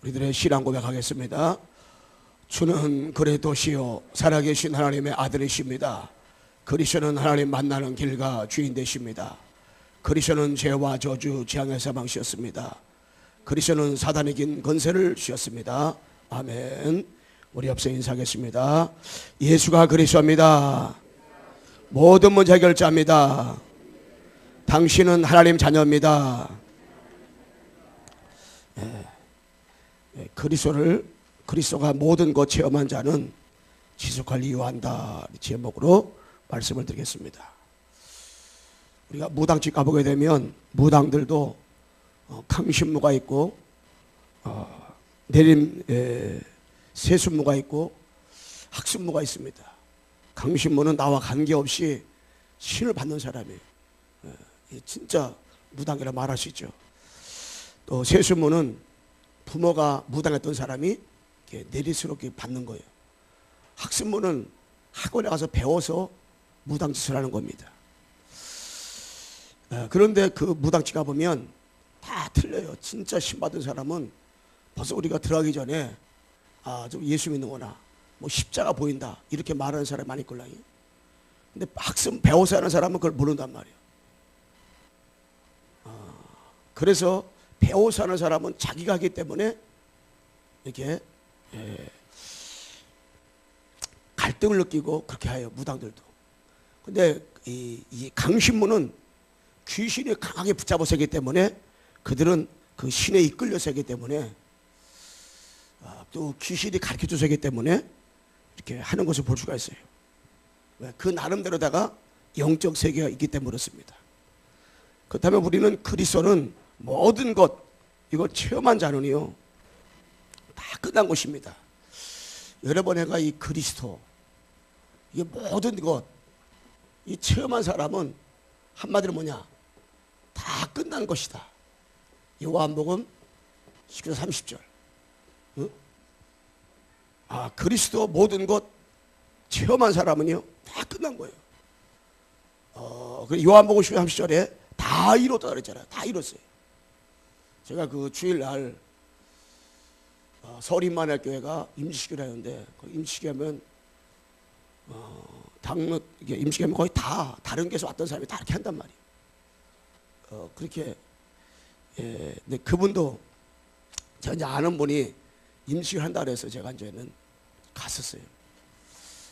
우리들의 신앙 고백하겠습니다. 주는 그리스도시요 살아계신 하나님의 아들이십니다. 그리스도는 하나님 만나는 길과 주인 되십니다. 그리스도는 죄와 저주 재앙의 사망시였습니다. 그리스도는 사단의 긴 권세를 주셨습니다. 아멘. 우리 앞서 인사하겠습니다. 예수가 그리스도입니다. 모든 문제 해결자입니다. 당신은 하나님 자녀입니다. 그리스도가 모든 것 체험한 자는 지속할 이유한다 제목으로 말씀을 드리겠습니다. 우리가 무당집 가보게 되면 무당들도 강신무가 있고 내림 세순무가 있고 학습무가 있습니다. 강신무는 나와 관계없이 신을 받는 사람이에요. 진짜 무당이라 말할 수 있죠. 또 세순무는 부모가 무당했던 사람이 내리스럽게 받는 거예요. 학습무는 학원에 가서 배워서 무당짓을 하는 겁니다. 그런데 그 무당집 가보면 다 틀려요. 진짜 신받은 사람은 벌써 우리가 들어가기 전에 좀 예수 믿는구나, 뭐 십자가 보인다 이렇게 말하는 사람이 많이 있걸랑요. 근데 학습 배워서 하는 사람은 그걸 모른단 말이에요. 그래서 배워서 하는 사람은 자기가 하기 때문에 이렇게 갈등을 느끼고 그렇게 해요, 무당들도. 근데 이 강신무는 귀신이 강하게 붙잡아서 하기 때문에 그들은 그 신에 이끌려서 하기 때문에 또 귀신이 가르쳐줘서 하기 때문에 이렇게 하는 것을 볼 수가 있어요. 그 나름대로다가 영적 세계가 있기 때문에 그렇습니다. 그렇다면 우리는 그리스도는 모든 것 이걸 체험한 자는요 다 끝난 것입니다. 여러 번 해가 이 그리스도 이게 모든 것 이 체험한 사람은 한마디로 뭐냐, 다 끝난 것이다. 요한복음 19절 30절. 응? 그리스도 모든 것 체험한 사람은요 다 끝난 거예요. 요한복음 19절 30절에 다 이뤘다 그랬잖아요. 다 이뤘어요. 제가 그 주일날 서울인만의 교회가 임시기를 하는데 그 임시기하면 임시기하면 거의 다 다른 교회에서 왔던 사람이 다 이렇게 한단 말이에요. 그렇게 근데 그분도 제가 이제 아는 분이 임시기를 한다 그래서 제가 이제는 갔었어요.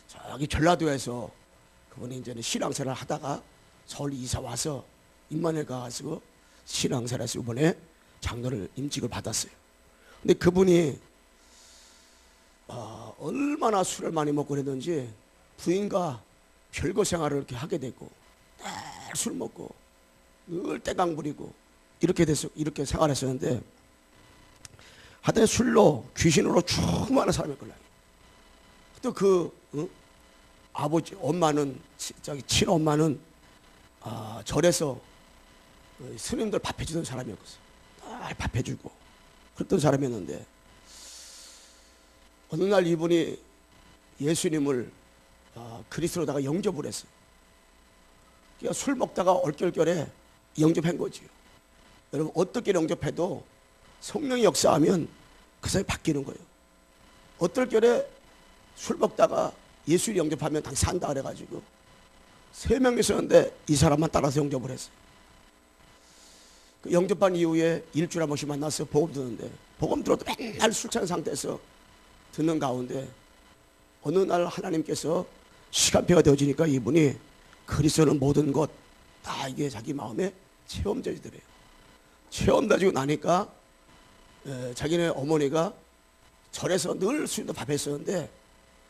저기 전라도에서 그분이 이제는 신앙생활을 하다가 서울 이사 와서 임만회 가가지고 신앙생활에서 이번에 장로를 임직을 받았어요. 근데 그분이 얼마나 술을 많이 먹고 그랬는지 부인과 별거 생활을 이렇게 하게 되고 늘 술 먹고 늘 땡강 부리고 이렇게 생활했었는데 하여튼 술로 귀신으로 충만한 사람이었걸요. 또 아버지 엄마는 친엄마는 절에서 스님들 밥해주던 사람이었어요. 늘 밥해주고 그랬던 사람이었는데 어느 날 이분이 예수님을 그리스도로다가 영접을 했어요. 그러니까 술 먹다가 얼결결에 영접한 거지요. 여러분 어떻게 영접해도 성령이 역사하면 그 사람이 바뀌는 거예요. 얼결결에 술 먹다가 예수를 영접하면 당신 산다 그래가지고 3명 있었는데 이 사람만 따라서 영접을 했어요. 그 영접한 이후에 일주일에 한 번씩 만나서 복음 듣는데 복음 들어도 맨날 술 취한 상태에서 듣는 가운데 어느 날 하나님께서 시간표가 되어지니까 이분이 그리스도는 모든 것 다 이게 자기 마음에 체험되더래요. 체험되지고 나니까 자기네 어머니가 절에서 늘 스님도 밥 했었는데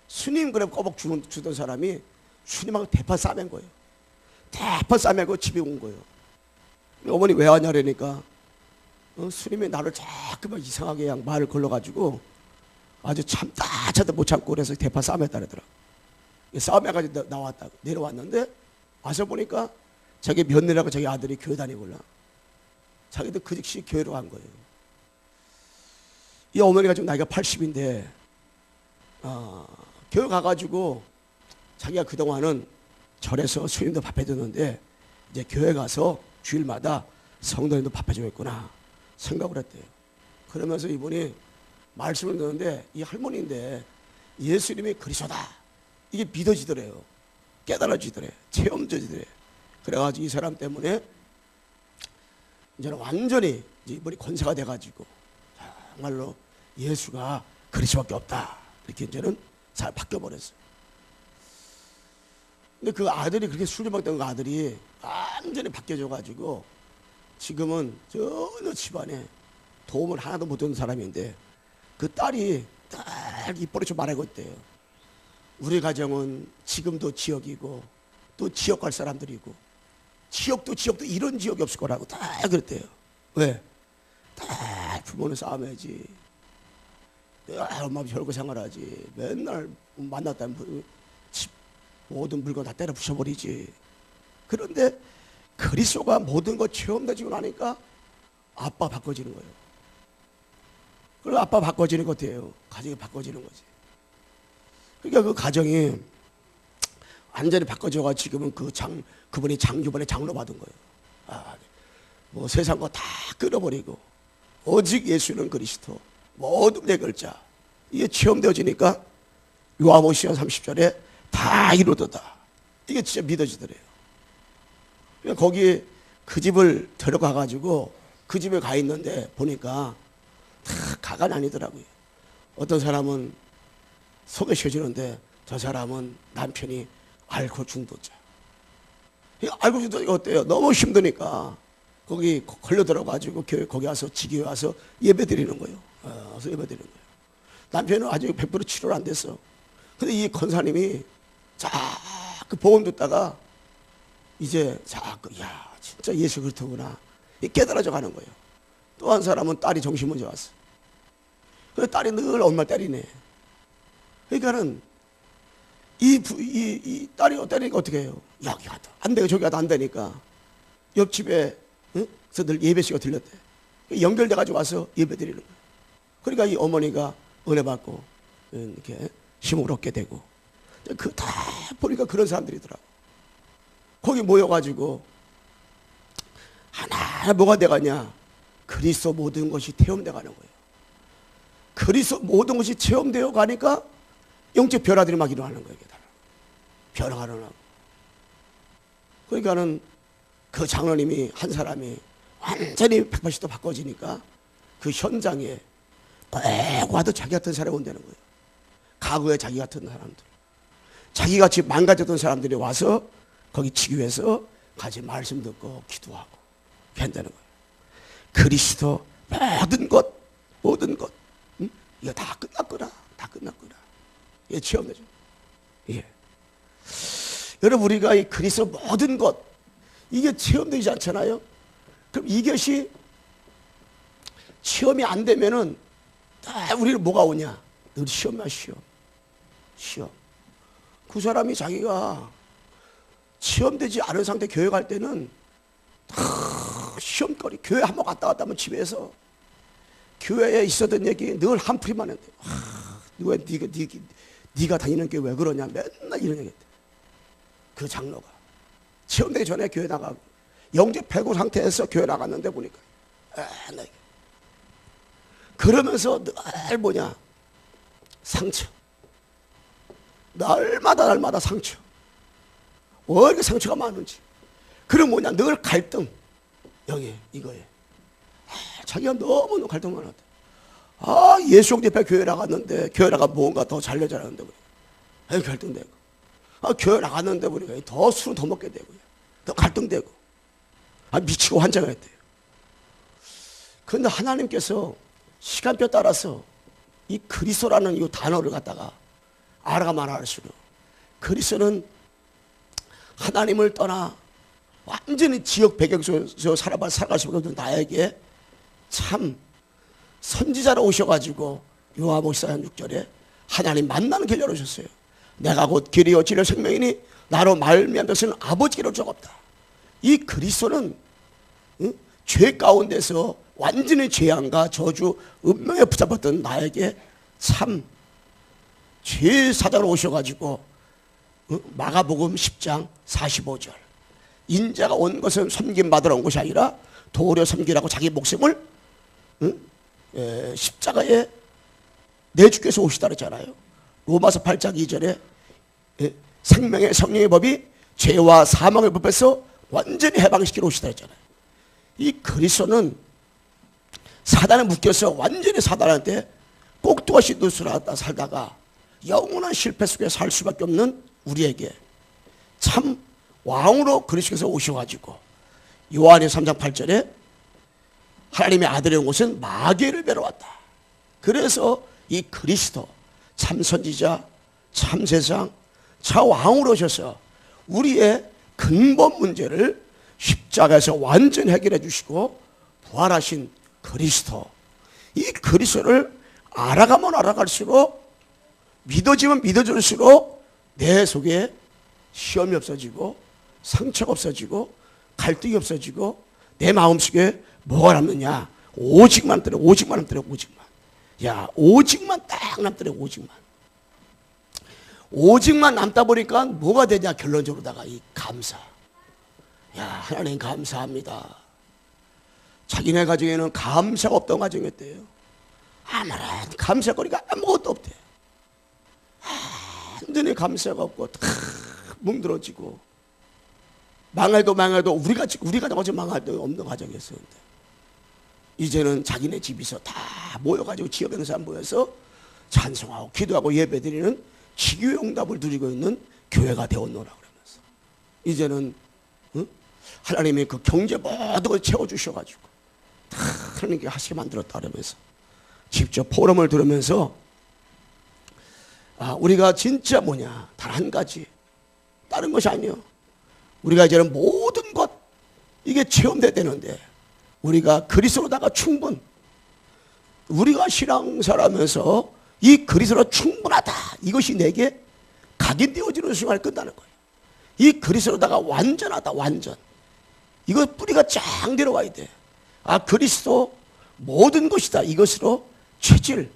스님 그래 꼬박 주던 사람이 스님하고 대파 싸맨 거예요. 대파 싸매고 집에 온 거예요. 어머니 왜 왔냐 그러니까 스님이 나를 자꾸 막 이상하게 그냥 말을 걸러가지고 아주 참다 못 참고 그래서 대파 싸맸다 그러더라고. 싸매가지고 내려왔는데 와서 보니까 자기 며느리하고 자기 아들이 교회 다니고라. 자기도 그 즉시 교회로 간 거예요. 이 어머니가 지금 나이가 80인데 교회 가가지고 자기가 그동안은 절에서 스님도 밥 해줬는데 이제 교회 가서 주일마다 성도님도 밥 해주고 있구나 생각을 했대요. 그러면서 이분이 말씀을 듣는데 이 할머니인데 예수님이 그리스도다 이게 믿어지더래요. 깨달아지더래. 체험되지더래. 그래가지고 이 사람 때문에 이제는 완전히 이제 머리 권세가 돼가지고 정말로 예수가 그리스도밖에 없다 이렇게 이제는 잘 바뀌어버렸어요. 근데 그 아들이 그렇게 술 좀 먹던 그 아들이 완전히 바뀌어져가지고 지금은 전혀 집안에 도움을 하나도 못 주는 사람인데 그 딸이 딱 입버릇 좀 말하고 있대요. 우리 가정은 지금도 지역이고 또 지역 갈 사람들이고 지역도 이런 지역이 없을 거라고 다 그랬대요. 왜? 다 부모는 싸움해야지. 엄마 별거 생활하지. 맨날 만났다면 집 모든 물건 다 때려 부숴버리지. 그런데 그리스도가 모든 거 체험되지고 나니까 아빠 바꿔지는 거예요. 그리고 아빠 바꿔지는 것 같아요. 가정이 바꿔지는 거지. 그러니까 그 가정이 완전히 바꿔져가 지금은 그분이 이번에 장로 받은 거예요. 뭐 세상 거 다 끊어버리고 오직 예수는 그리스도 모든 내 글자 이게 체험되어지니까 요한복음 30절에 다 이루어졌다. 이게 진짜 믿어지더래요. 거기 그 집을 데려가가지고 그 집에 가 있는데 보니까 다 가가 나뉘더라고요. 어떤 사람은 소개시켜주는데 저 사람은 남편이 알코올 중독자. 알코올 중독자가 어때요? 너무 힘드니까 거기 걸려들어가지고 거기 와서 지교회 와서 예배 드리는 거예요. 와서 예배 드리는 거예요. 남편은 아직 100% 치료를 안 됐어. 근데 이 권사님이 자꾸 복음 듣다가 이제 자꾸 야 진짜 예수 그리스도구나 깨달아져 가는 거예요. 또 한 사람은 딸이 정신 문제 왔어. 그래서 딸이 늘 엄마 때리네. 그러니까는 이 딸이 때리니까 어떻게 해요? 여기 가도 안 되고 저기 가도 안 되니까 옆집에 그래서 늘 예배 시간 들렸대. 연결돼 가지고 와서 예배 드리는 거예요. 그러니까 이 어머니가 은혜 받고 이렇게 힘을 얻게 되고 그 다 보니까 그런 사람들이더라고. 거기 모여가지고 하나 뭐가 돼가냐? 그리스도 모든 것이 체험돼 가는 거예요. 그리스도 모든 것이 체험되어 가니까 영적 변화들이 막 일어나는 거예요. 변화가 일어나고. 그러니까는 그 장로님이 한 사람이 완전히 180도 바꿔지니까 그 현장에 꼭 와도 자기 같은 사람이 온다는 거예요. 과거에 자기 같은 사람들. 자기같이 망가졌던 사람들이 와서 거기 지교에서 같이 말씀 듣고 기도하고 한다는 거예요. 그리스도 모든 것 이거 다 끝났구나. 다 끝났구나. 예, 체험되죠. 예. 여러분 우리가 이 그리스도 모든 것 이게 체험되지 않잖아요. 그럼 이것이 체험이 안 되면은 다 우리는 뭐가 오냐? 늘 시험이야 시험. 그 사람이 자기가 체험되지 않은 상태 교회 갈 때는 다 시험거리. 교회 한번 갔다 왔다면 집에서 교회에 있었던 얘기 늘 한풀이만 했대. 왜 네가 다니는 교회 왜 그러냐? 맨날 이런 얘기했대. 그 장로가 체험되기 전에 교회 나가고 영적 배고 상태에서 교회 나갔는데 보니까 그러면서 늘 뭐냐? 상처. 날마다 상처. 왜 이렇게 상처가 많은지. 그럼 뭐냐? 늘 갈등. 여기 이거에 자기가 너무 갈등 많았대. 예수 형제 교회 나갔는데 교회 나가 뭔가 더 잘 여자라는데 갈등되고. 교회 나갔는데 보니까 더 술을 더 먹게 되고 더 갈등되고 미치고 환장했대요. 그런데 하나님께서 시간표 따라서 이 그리스도라는 이 단어를 갖다가 알아가면 알수록 그리스도는 하나님을 떠나 완전히 지역 배경 속에서 살아갈 수밖에 없는 나에게 참 선지자로 오셔가지고 요한복음 6절에 하나님 만나는 길 열어주셨어요. 내가 곧 길이요 진리요 생명이니 나로 말미암은 것은 아버지께로 적 없다. 이 그리스도는 죄 가운데서 완전히 죄악과 저주 운명에 붙잡았던 나에게 참 죄사자로 오셔가지고 마가복음 10장 45절 인자가 온 것은 섬김받으러 온 것이 아니라 도리어 섬기라고 자기 목숨을 십자가에 내 주께서 오시다 그랬잖아요. 로마서 8장 2절에 생명의 성령의 법이 죄와 사망의 법에서 완전히 해방시키러 오시다 그랬잖아요. 이 그리스도는 사단에 묶여서 완전히 사단한테 꼭두가시 누수라 살다가 영원한 실패 속에 살 수밖에 없는 우리에게 참 왕으로 그리스도께서 오셔가지고 요한의 3장 8절에 하나님의 아들의 온 곳은 마귀를 뵈러 왔다. 그래서 이 그리스도 참 선지자, 참 세상, 참 왕으로 오셔서 우리의 근본 문제를 십자가에서 완전히 해결해 주시고 부활하신 그리스도, 이 그리스도를 알아가면 알아갈수록 믿어지면 믿어질수록 내 속에 시험이 없어지고 상처가 없어지고 갈등이 없어지고 내 마음속에 뭐가 남느냐? 오직만 남더래. 오직만 남더래. 오직만. 야, 오직만 딱 남더래. 오직만. 오직만 남다 보니까 뭐가 되냐? 결론적으로다가 이 감사. 야, 하나님 감사합니다. 자기네 가정에는 감사가 없던 가정이었대요. 아무런 감사거리가 아무것도 없대. 완전히 감사가 없고 다 뭉들어지고 망해도 우리가 가정 망할 데 없는 가정이었었는데 이제는 자기네 집에서 다 모여가지고 지역의 사람 모여서 찬송하고 기도하고 예배드리는 지교용답을 누리고 있는 교회가 되었노라 그러면서 이제는 하나님이 그 경제 모든 걸 채워주셔가지고 다 하나님께 하시게 만들었다 그러면서 직접 포럼을 들으면서 우리가 진짜 뭐냐 단 한 가지 다른 것이 아니요 우리가 이제는 모든 것 이게 체험돼야 되는데 우리가 그리스도로다가 충분 우리가 신앙생활하면서 이 그리스도로 충분하다 이것이 내게 각인되어지는 순간에 끝나는 거예요. 이 그리스도로다가 완전하다 완전 이거 뿌리가 쫙 내려와야 돼. 그리스도 모든 것이다 이것으로 체질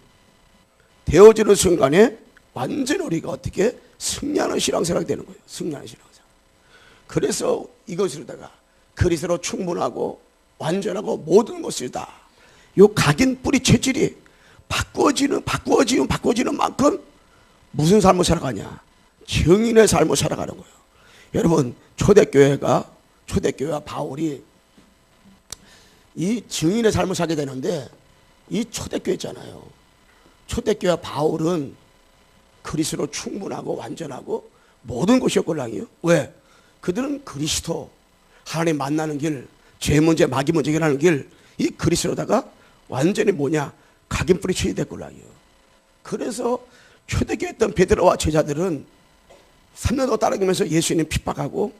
되어지는 순간에 완전히 우리가 어떻게 승리하는 신앙생활이 되는 거예요. 승리하는 신앙생활. 그래서 이것으로다가 그리스도로 충분하고 완전하고 모든 것이다. 요 각인 뿌리 체질이 바꿔지는 만큼 무슨 삶을 살아가냐? 증인의 삶을 살아가는 거예요. 여러분 초대교회와 바울이 이 증인의 삶을 살게 되는데 이 초대교회 있잖아요. 초대교회와 바울은 그리스도로 충분하고 완전하고 모든 것이었걸랑이요. 왜? 그들은 그리스도 하나님 만나는 길, 죄 문제, 마귀 문제 해결하는 길, 이 그리스도로다가 완전히 뭐냐? 각인 뿌리 취해됐걸랑이요. 그래서 초대교회 있던 베드로와 제자들은 3년 동안 따라다니면서 예수님 핍박하고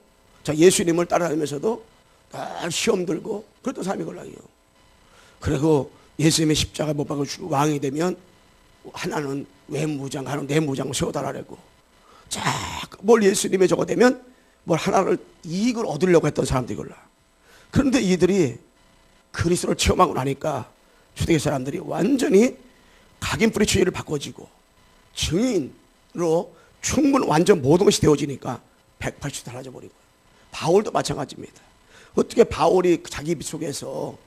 예수님을 따라다니면서도 늘 시험 들고 그랬던 삶이 걸랑이요. 그리고 예수님의 십자가 못 박아 주고 왕이 되면 하나는 외무장, 하나는 내무장을 세워달라고 뭘 예수님의 저거 되면 뭘 하나를 이익을 얻으려고 했던 사람들이걸라. 그런데 이들이 그리스도를 체험하고 나니까 초대교회 사람들이 완전히 각인 뿌리 취지를 바꿔지고 증인으로 충분 완전 모든 것이 되어지니까 180도 달라져 버린 거예요. 바울도 마찬가지입니다. 어떻게 바울이 자기 속에서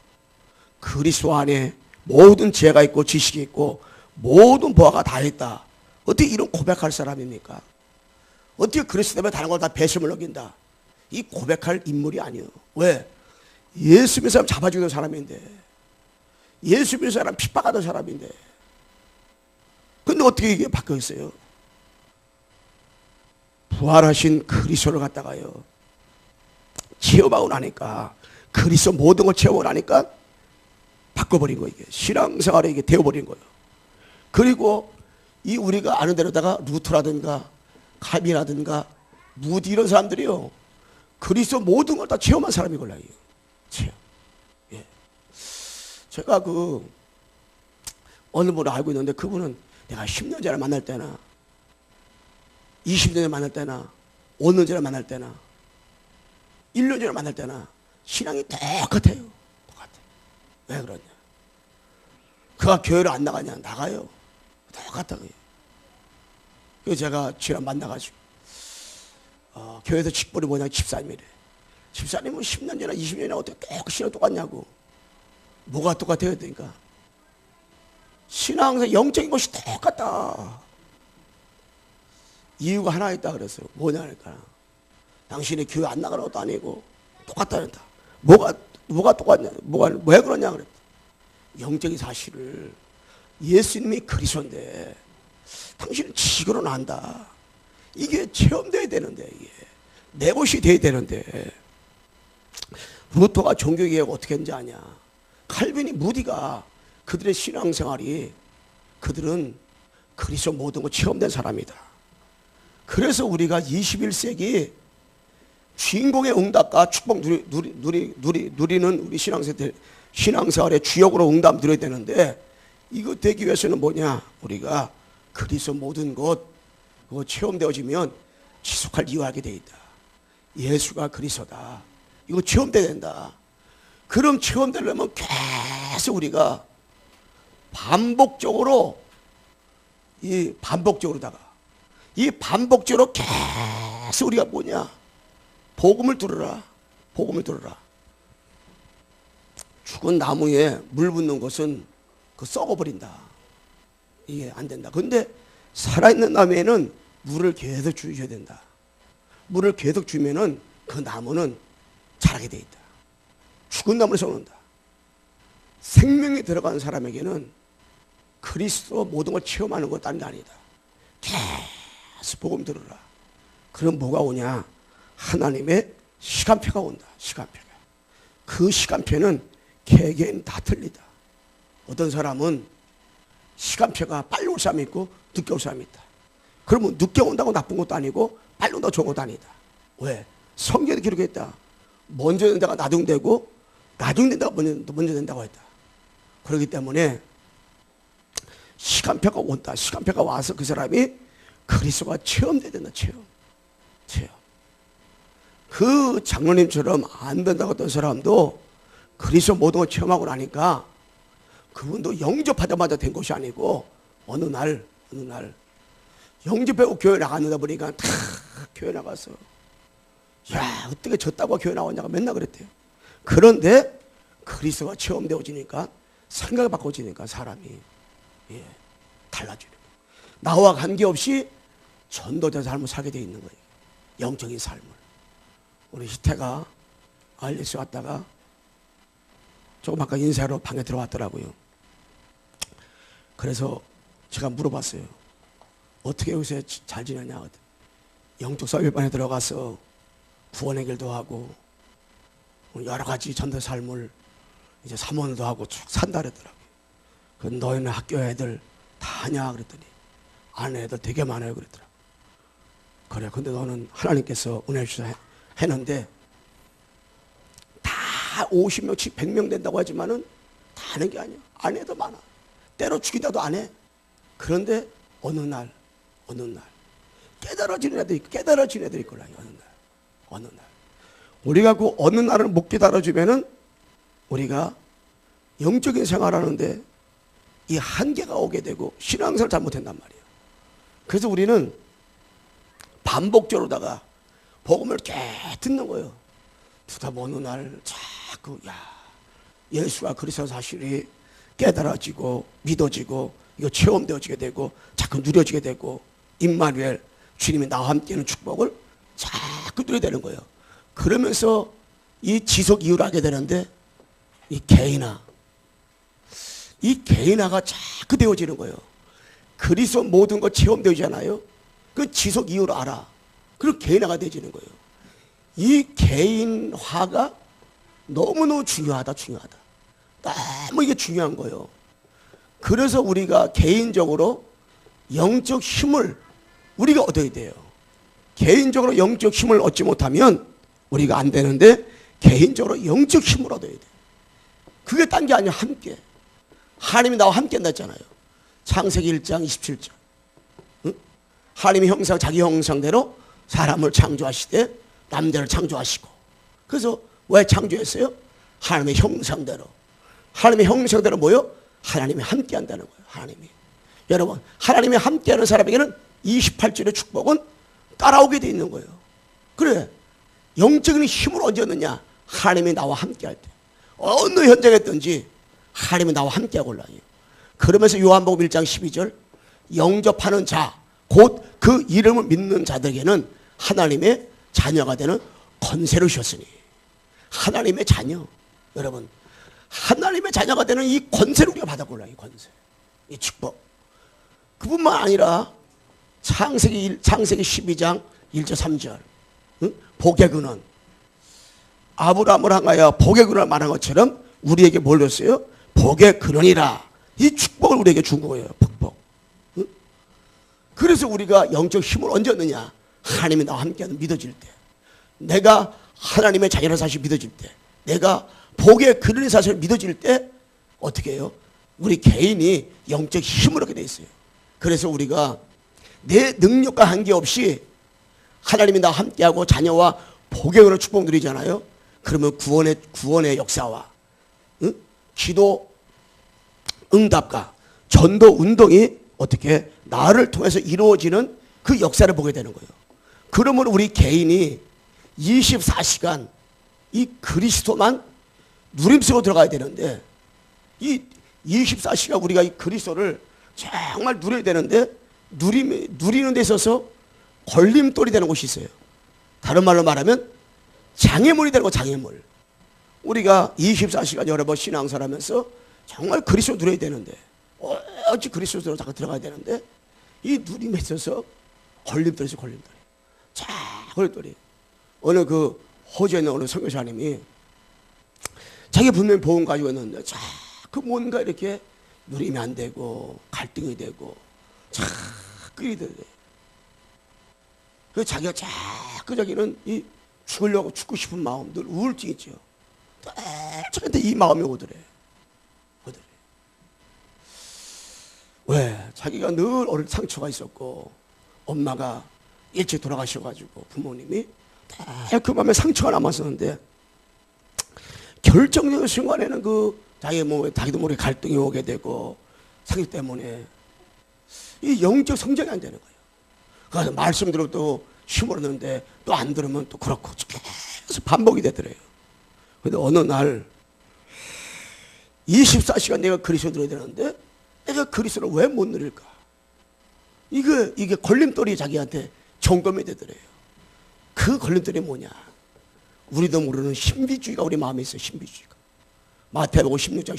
그리스도 안에 모든 지혜가 있고 지식이 있고 모든 보화가 다 있다. 어떻게 이런 고백할 사람입니까? 어떻게 그리스도 때문에 다른 걸 다 배심을 넘긴다. 이 고백할 인물이 아니에요. 왜? 예수 믿는 사람 잡아주는 사람인데 예수 믿는 사람 핍박하던 사람인데 근데 어떻게 이게 바뀌었어요? 부활하신 그리스도를 갖다가요 체험하고 나니까 그리스도 모든 걸 체험하고 나니까 바꿔버린 거예요. 이게 신앙생활에 이게 되어버린 거예요. 그리고 이 우리가 아는 대로다가 루터라든가 칼빈이라든가 무디 이런 사람들이요 그리스도 모든 걸 다 체험한 사람이걸라요. 체험. 예. 제가 어느 분을 알고 있는데 그분은 내가 10년 전에 만날 때나 20년 전에 만날 때나 5년 전에 만날 때나 1년 전에 만날 때나 신앙이 똑같아요. 똑같아요. 왜 그러냐? 그가 교회를 안 나가냐? 나가요. 똑같다고요. 그래서 제가 지난 만나가지고 교회에서 직분이 뭐냐? 집사님이래. 집사님은 10년 전에 20년 전에 어떻게 똑같이 신앙 똑같냐고. 뭐가 똑같아요? 그러니까 신앙생활 영적인 것이 똑같다. 이유가 하나 있다 그랬어요. 뭐냐니까 당신이 교회 안 나가는 것도 아니고 똑같다는다. 뭐가 똑같냐? 왜 그러냐 그랬다. 영적인 사실을 예수님이 그리스도인데 당신은 지식으로는 안다. 이게 체험돼야 되는데 이게 내 것이 돼야 되는데 루터가 종교개혁 어떻게 했는지 아냐? 칼빈이 무디가 그들의 신앙생활이 그들은 그리스도 모든 거 체험된 사람이다. 그래서 우리가 21세기 주인공의 응답과 축복 누리는 우리 신앙생활의 주역으로 응답 누려야 되는데 이거 되기 위해서는 뭐냐? 우리가 그리스도 모든 것 그거 체험되어지면 지속할 이유 알게 돼 있다. 예수가 그리스도다. 이거 체험돼야 된다. 그럼 체험되려면 계속 우리가 반복적으로다가 이 반복적으로 계속 우리가 뭐냐? 복음을 들으라. 복음을 들으라. 죽은 나무에 물 붓는 것은 그 썩어버린다. 이게 안 된다. 근데 살아있는 나무에는 물을 계속 주셔야 된다. 물을 계속 주면은 그 나무는 자라게 돼 있다. 죽은 나무를 썩는다. 생명이 들어간 사람에게는 그리스도 모든 걸 체험하는 것 다른 게 아니다. 계속 복음 들으라. 그럼 뭐가 오냐? 하나님의 시간표가 온다. 시간표가. 그 시간표는 개개인 다 틀리다. 어떤 사람은 시간표가 빨리 올 사람이 있고 늦게 올 사람이 있다. 그러면 늦게 온다고 나쁜 것도 아니고 빨리 온다고 좋은 것도 아니다. 왜? 성경에 기록했다. 먼저 된다가 나중 되고 나중 된다가 먼저 된다고 했다. 그렇기 때문에 시간표가 온다. 시간표가 와서 그 사람이 그리스도가 체험돼야 된다. 체험. 그 장로님처럼 안 된다고 했던 사람도 그리스도 모든 걸 체험하고 나니까 그분도 영접하자마자 된 것이 아니고 어느 날 영접하고 교회 나갔는데 보니까 다 교회 나가서 야 어떻게 졌다고 교회 나왔냐고 맨날 그랬대요. 그런데 그리스도가 체험되어지니까 생각이 바꿔지니까 사람이 달라지는 거예요. 나와 관계없이 전도자 삶을 살게 돼 있는 거예요. 영적인 삶을. 우리 희태가 RS 왔다가 조금 아까 인사로 방에 들어왔더라고요. 그래서 제가 물어봤어요. 어떻게 요새 잘 지내냐? 영적 설교반에 들어가서 구원의 길도 하고 여러 가지 전도 삶을 이제 사모도 하고 쭉 산다 그러더라고요. 그 너희는 학교 애들 다 하냐? 그랬더니 아는 애들 되게 많아요. 그랬더라고요. 그래, 근데 너는 하나님께서 은혜 주셔서 했는데 다 50명씩 100명 된다고 하지만은 다 하는 게 아니야. 안 해도 많아. 때로 죽이다도 안 해. 그런데 어느 날 깨달아진 애들이 있고 어느 날 우리가 그 어느 날을 못 깨달아주면은 우리가 영적인 생활하는데 이 한계가 오게 되고 신앙생활 잘못한단 말이에요. 그래서 우리는 반복적으로다가 복음을 계속 듣는 거예요. 듣다 어느 날 자꾸 예수가 그리스도 사실이 깨달아지고 믿어지고 이거 체험되어지게 되고 자꾸 누려지게 되고 임마누엘 주님이 나와 함께하는 축복을 자꾸 누려야 되는 거예요. 그러면서 이 지속 이유를 하게 되는데 이 개인화가 자꾸 되어지는 거예요. 그리스도 모든 거 체험되잖아요. 그 지속 이유를 알아. 그리고 개인화가 되어지는 거예요. 이 개인화가 너무너무 중요하다. 너무 이게 중요한 거예요. 그래서 우리가 개인적으로 영적 힘을 우리가 얻어야 돼요. 개인적으로 영적 힘을 얻지 못하면 우리가 안 되는데 개인적으로 영적 힘을 얻어야 돼. 그게 딴 게 아니야. 함께. 하나님이 나와 함께 한다 했잖아요. 창세기 1장 27절. 응? 하나님의 형상 자기 형상대로 사람을 창조하시되 남자를 창조하시고. 그래서 왜 창조했어요? 하나님의 형상대로. 하나님의 형상대로 뭐요? 하나님이 함께 한다는 거예요. 하나님이. 여러분, 하나님이 함께하는 사람에게는 28절의 축복은 따라오게 돼 있는 거예요. 그래. 영적인 힘을 언제 얻느냐? 하나님이 나와 함께할 때. 어느 현장에 있든지 하나님이 나와 함께하고 올라요. 그러면서 요한복음 1장 12절 영접하는 자, 곧 그 이름을 믿는 자들에게는 하나님의 자녀가 되는 권세를 주셨으니. 하나님의 자녀, 여러분, 하나님의 자녀가 되는 이 권세를 우리가 받았구나. 이 권세, 이 축복. 그뿐만 아니라 창세기 12장 1절 3절 복의 근원, 아브라함을 향하여 복의 근원을 말한 것처럼 우리에게 뭘 줬어요? 복의 근원이라. 이 축복을 우리에게 준 거예요. 축복. 그래서 우리가 영적 힘을 언제 얻느냐? 하나님이 나와 함께하는 믿어질 때, 내가 하나님의 자녀라는 사실이 믿어질 때, 내가 복의 근원의 사실을 믿어질 때 어떻게 해요? 우리 개인이 영적 힘을 얻게 돼 있어요. 그래서 우리가 내 능력과 한계없이 하나님이 나와 함께하고 자녀와 복의 근원을 축복 누리잖아요. 그러면 구원의 역사와 기도 응답과 전도 운동이 어떻게 나를 통해서 이루어지는 그 역사를 보게 되는 거예요. 그러면 우리 개인이 24시간 이 그리스도만 누림속으로 들어가야 되는데, 이 24시간 우리가 이 그리스도를 정말 누려야 되는데, 누리는 데 있어서 걸림돌이 되는 곳이 있어요. 다른 말로 말하면 장애물이 되는 거, 장애물. 우리가 24시간 여러 번 신앙생활하면서 정말 그리스도 누려야 되는데, 어찌 그리스도로 들어가야 되는데, 이 누림에 있어서 걸림돌이 있어요. 걸림돌이. 자, 걸림돌이. 어느 그 호주에 있는 어느 선교사님이 자기 분명히 복음 가지고 있는데 자꾸 뭔가 이렇게 누림이 안 되고 갈등이 되고 자꾸 이래. 그래서 자기가 자꾸 자기는 이 죽고 싶은 마음, 늘 우울증 있죠. 자기한테 이 마음이 오더래. 왜? 자기가 늘 어릴 때 상처가 있었고, 엄마가 일찍 돌아가셔가지고 부모님이 그 마음에 상처가 남았었는데, 결정적인 순간에는 그 자기도 모르게 갈등이 오게 되고, 상처 때문에 이 영적 성장이 안 되는 거예요. 그래서 말씀 들으면 또 힘으로는데 또 안 들으면 또 그렇고 계속 반복이 되더래요. 근데 어느 날 24시간 내가 그리스도 들어야 되는데 내가 그리스도를 왜 못 누릴까? 이게 걸림돌이 자기한테 점검이 되더래요. 그 걸림돌이 뭐냐? 우리도 모르는 신비주의가 우리 마음에 있어요. 신비주의가. 마태복음 16장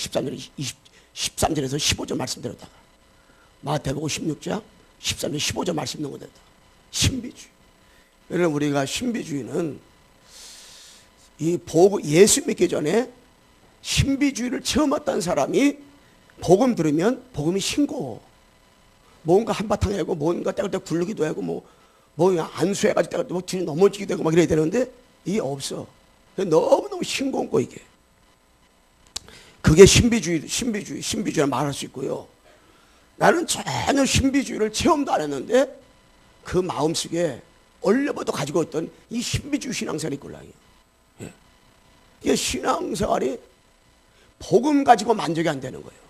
13절에서 15절 말씀드렸다가, 마태복음 16장 13절 15절 말씀 있는 거다. 신비주의. 여러분, 우리가 신비주의는 예수 믿기 전에 신비주의를 처음 왔다는 사람이 복음 들으면 복음이 싱거워. 뭔가 한바탕 하고 뭔가 때가 굴르기도 하고 뭐 안수해가지고 때가 뒤로 넘어지기도 하고 막 이래야 되는데 이게 없어. 너무너무 싱거운 거 이게. 그게 신비주의라 말할 수 있고요. 나는 전혀 신비주의를 체험도 안 했는데 그 마음속에 원래부터 가지고 있던 이 신비주의 신앙생활이 있구나. 예. 이게 신앙생활이 복음 가지고 만족이 안 되는 거예요.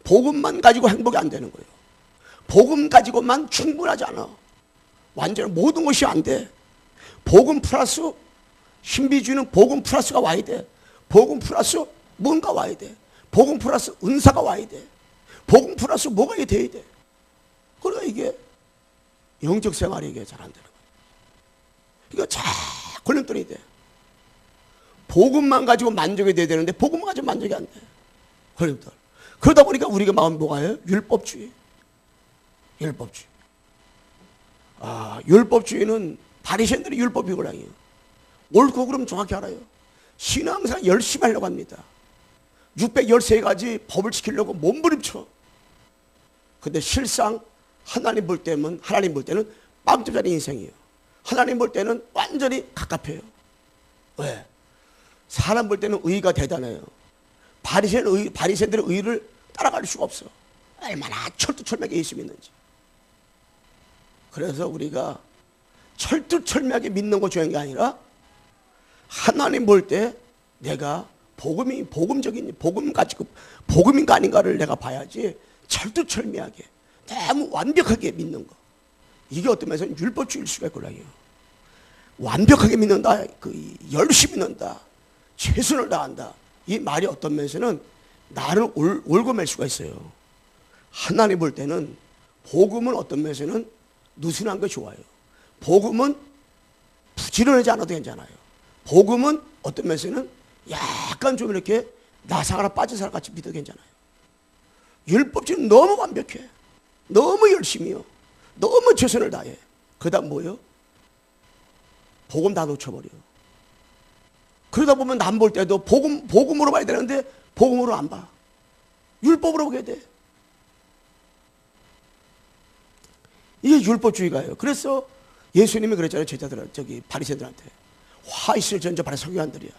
복음만 가지고 행복이 안 되는 거예요. 복음 가지고만 충분하지 않아. 완전 모든 것이 안 돼. 복음 플러스 신비주의는 복음 플러스가 와야 돼. 복음 플러스 뭔가 와야 돼. 복음 플러스 은사가 와야 돼. 복음 플러스 뭐가 돼야 돼. 그러니까 이게 영적 생활이 이게 잘 안 되는 거예요. 이거 잘 걸림돌이 돼. 복음만 가지고 만족이 돼야 되는데 복음만 가지고 만족이 안 돼. 걸림돌. 그러다 보니까 우리가 마음이 뭐가 해요? 율법주의. 율법주의는 바리새인들이 율법이고랑이에요. 옳고 그름 정확히 알아요. 신앙생활 열심히 하려고 합니다. 613가지 법을 지키려고 몸부림쳐. 근데 실상 하나님 볼 때는 빵점짜리 인생이에요. 하나님 볼 때는 완전히 갑갑해요. 왜? 사람 볼 때는 의가 대단해요. 바리새인들의 의를 따라갈 수가 없어. 얼마나 철두철미하게 예수 믿는지. 그래서 우리가 철두철미하게 믿는 거 중요한 게 아니라 하나님 볼 때 내가 복음인가 아닌가를 내가 봐야지. 철두철미하게 너무 완벽하게 믿는 거, 이게 어떤 면에서는 율법주의일 수가 있거든요. 완벽하게 믿는다, 열심히 믿는다, 최선을 다한다, 이 말이 어떤 면에서는 나를 올고 맬 수가 있어요. 하나님 볼 때는 복음은 어떤 면에서는 느슨한 거 좋아요. 복음은 부지런하지 않아도 괜찮아요. 복음은 어떤 면에서는 약간 좀 이렇게 나사가라 빠진 사람 같이 믿어도 괜찮아요. 율법주의는 너무 완벽해. 너무 열심히요. 너무 최선을 다해. 그러다 뭐요? 복음 다 놓쳐버려. 그러다 보면 남 볼 때도 복음으로 봐야 되는데 복음으로 안 봐. 율법으로 보게 돼. 이게 율법주의가예요. 그래서 예수님이 그랬잖아요. 바리새인들한테. 화 있을지언정 바리새인들이야.